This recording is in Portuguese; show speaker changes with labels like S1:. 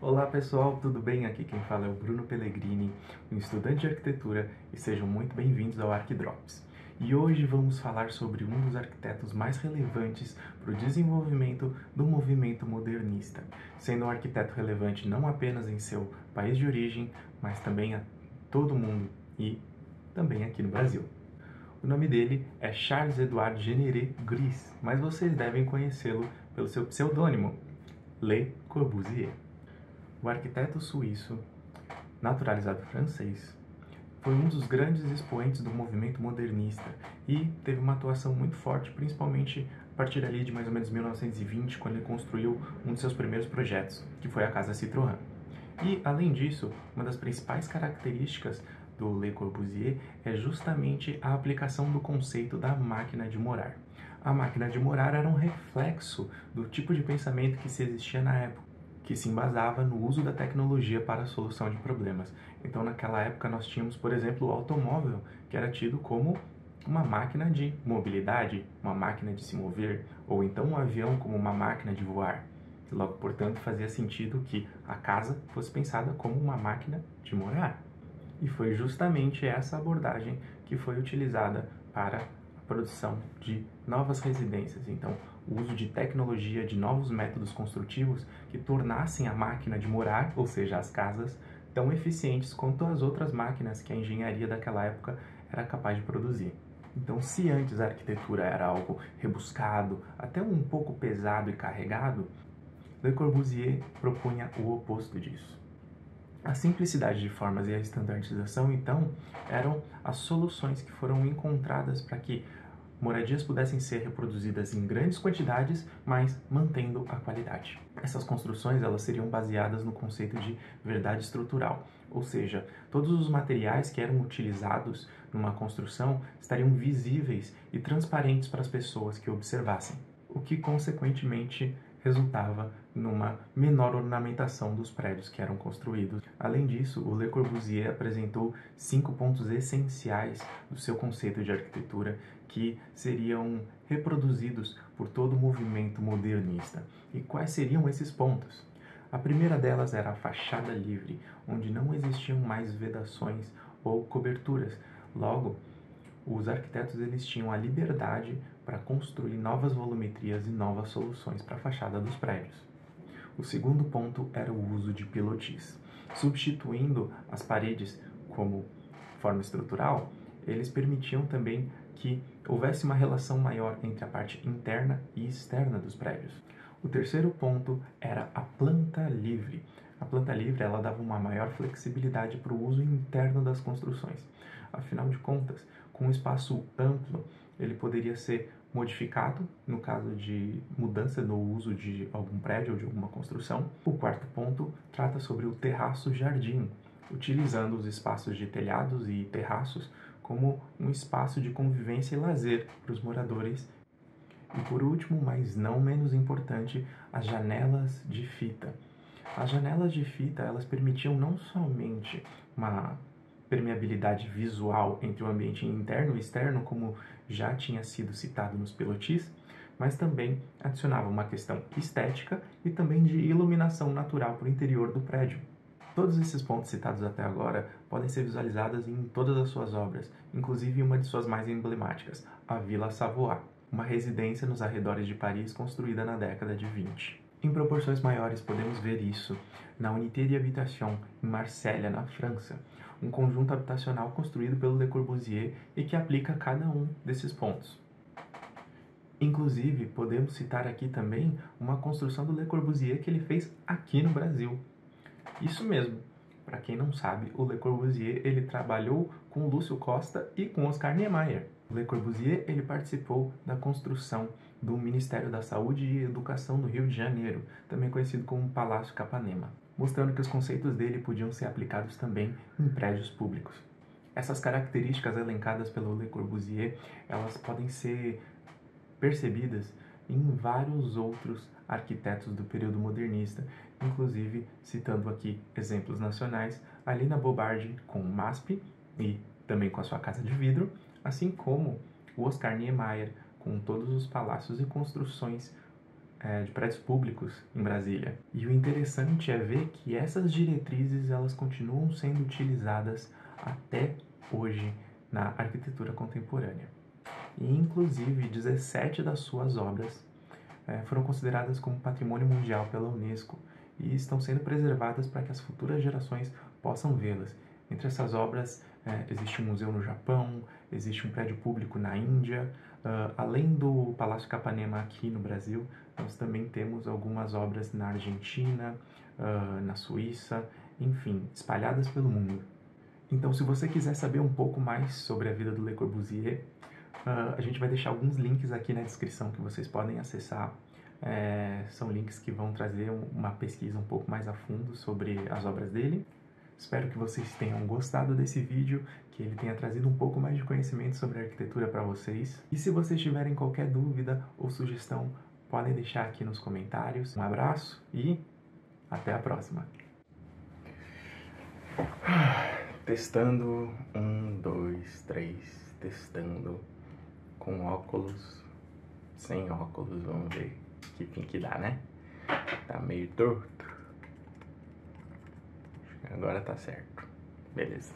S1: Olá pessoal, tudo bem? Aqui quem fala é o Bruno Pellegrini, um estudante de arquitetura, e sejam muito bem-vindos ao ArquiDrops. E hoje vamos falar sobre um dos arquitetos mais relevantes para o desenvolvimento do movimento modernista, sendo um arquiteto relevante não apenas em seu país de origem, mas também a todo mundo e também aqui no Brasil. O nome dele é Charles-Édouard Généré-Gris, mas vocês devem conhecê-lo pelo seu pseudônimo, Le Corbusier. O arquiteto suíço, naturalizado francês, foi um dos grandes expoentes do movimento modernista e teve uma atuação muito forte, principalmente a partir ali de mais ou menos 1920, quando ele construiu um de seus primeiros projetos, que foi a Casa Citroën. E, além disso, uma das principais características do Le Corbusier é justamente a aplicação do conceito da máquina de morar. A máquina de morar era um reflexo do tipo de pensamento que se existia na época, que se embasava no uso da tecnologia para a solução de problemas. Então, naquela época, nós tínhamos, por exemplo, o automóvel, que era tido como uma máquina de mobilidade, uma máquina de se mover, ou então um avião como uma máquina de voar. Logo, portanto, fazia sentido que a casa fosse pensada como uma máquina de morar. E foi justamente essa abordagem que foi utilizada para a produção de novas residências. Então, o uso de tecnologia, de novos métodos construtivos que tornassem a máquina de morar, ou seja, as casas, tão eficientes quanto as outras máquinas que a engenharia daquela época era capaz de produzir. Então, se antes a arquitetura era algo rebuscado, até um pouco pesado e carregado, Le Corbusier propunha o oposto disso. A simplicidade de formas e a estandardização, então, eram as soluções que foram encontradas para que moradias pudessem ser reproduzidas em grandes quantidades, mas mantendo a qualidade. Essas construções elas seriam baseadas no conceito de verdade estrutural, ou seja, todos os materiais que eram utilizados numa construção estariam visíveis e transparentes para as pessoas que observassem, o que consequentemente resultava numa menor ornamentação dos prédios que eram construídos. Além disso, o Le Corbusier apresentou 5 pontos essenciais do seu conceito de arquitetura que seriam reproduzidos por todo o movimento modernista. E quais seriam esses pontos? A primeira delas era a fachada livre, onde não existiam mais vedações ou coberturas. Logo, os arquitetos eles tinham a liberdade para construir novas volumetrias e novas soluções para a fachada dos prédios. O segundo ponto era o uso de pilotis. Substituindo as paredes como forma estrutural, eles permitiam também que houvesse uma relação maior entre a parte interna e externa dos prédios. O terceiro ponto era a planta livre. A planta livre ela dava uma maior flexibilidade para o uso interno das construções. Afinal de contas, com um espaço amplo, ele poderia ser modificado no caso de mudança no uso de algum prédio ou de alguma construção. O quarto ponto trata sobre o terraço-jardim, utilizando os espaços de telhados e terraços como um espaço de convivência e lazer para os moradores. E por último, mas não menos importante, as janelas de fita. As janelas de fita, elas permitiam não somente uma permeabilidade visual entre o ambiente interno e externo, como já tinha sido citado nos pilotis, mas também adicionava uma questão estética e também de iluminação natural para o interior do prédio. Todos esses pontos citados até agora podem ser visualizados em todas as suas obras, inclusive uma de suas mais emblemáticas, a Villa Savoie, uma residência nos arredores de Paris construída na década de 20. Em proporções maiores, podemos ver isso na Unité d'Habitation, em Marsella, na França, um conjunto habitacional construído pelo Le Corbusier e que aplica cada um desses pontos. Inclusive, podemos citar aqui também uma construção do Le Corbusier que ele fez aqui no Brasil. Isso mesmo, para quem não sabe, o Le Corbusier ele trabalhou com Lúcio Costa e com Oscar Niemeyer. O Le Corbusier ele participou da construção do Ministério da Saúde e Educação do Rio de Janeiro, também conhecido como Palácio Capanema, mostrando que os conceitos dele podiam ser aplicados também em prédios públicos. Essas características elencadas pelo Le Corbusier, elas podem ser percebidas em vários outros arquitetos do período modernista, inclusive citando aqui exemplos nacionais, a Lina Bobardi com o MASP e também com a sua Casa de Vidro, assim como o Oscar Niemeyer com todos os palácios e construções de prédios públicos em Brasília. E o interessante é ver que essas diretrizes elas continuam sendo utilizadas até hoje na arquitetura contemporânea. E, inclusive, 17 das suas obras foram consideradas como patrimônio mundial pela Unesco e estão sendo preservadas para que as futuras gerações possam vê-las. Entre essas obras, existe um museu no Japão, existe um prédio público na Índia, além do Palácio Capanema aqui no Brasil, nós também temos algumas obras na Argentina, na Suíça, enfim, espalhadas pelo mundo. Então, se você quiser saber um pouco mais sobre a vida do Le Corbusier, a gente vai deixar alguns links aqui na descrição que vocês podem acessar. São links que vão trazer uma pesquisa um pouco mais a fundo sobre as obras dele. Espero que vocês tenham gostado desse vídeo, que ele tenha trazido um pouco mais de conhecimento sobre arquitetura para vocês. E se vocês tiverem qualquer dúvida ou sugestão, podem deixar aqui nos comentários. Um abraço e até a próxima! Testando, 1, 2, 3, testando, com óculos, sem óculos, vamos ver que fim que dá, né? Tá meio torto. Agora tá certo. Beleza.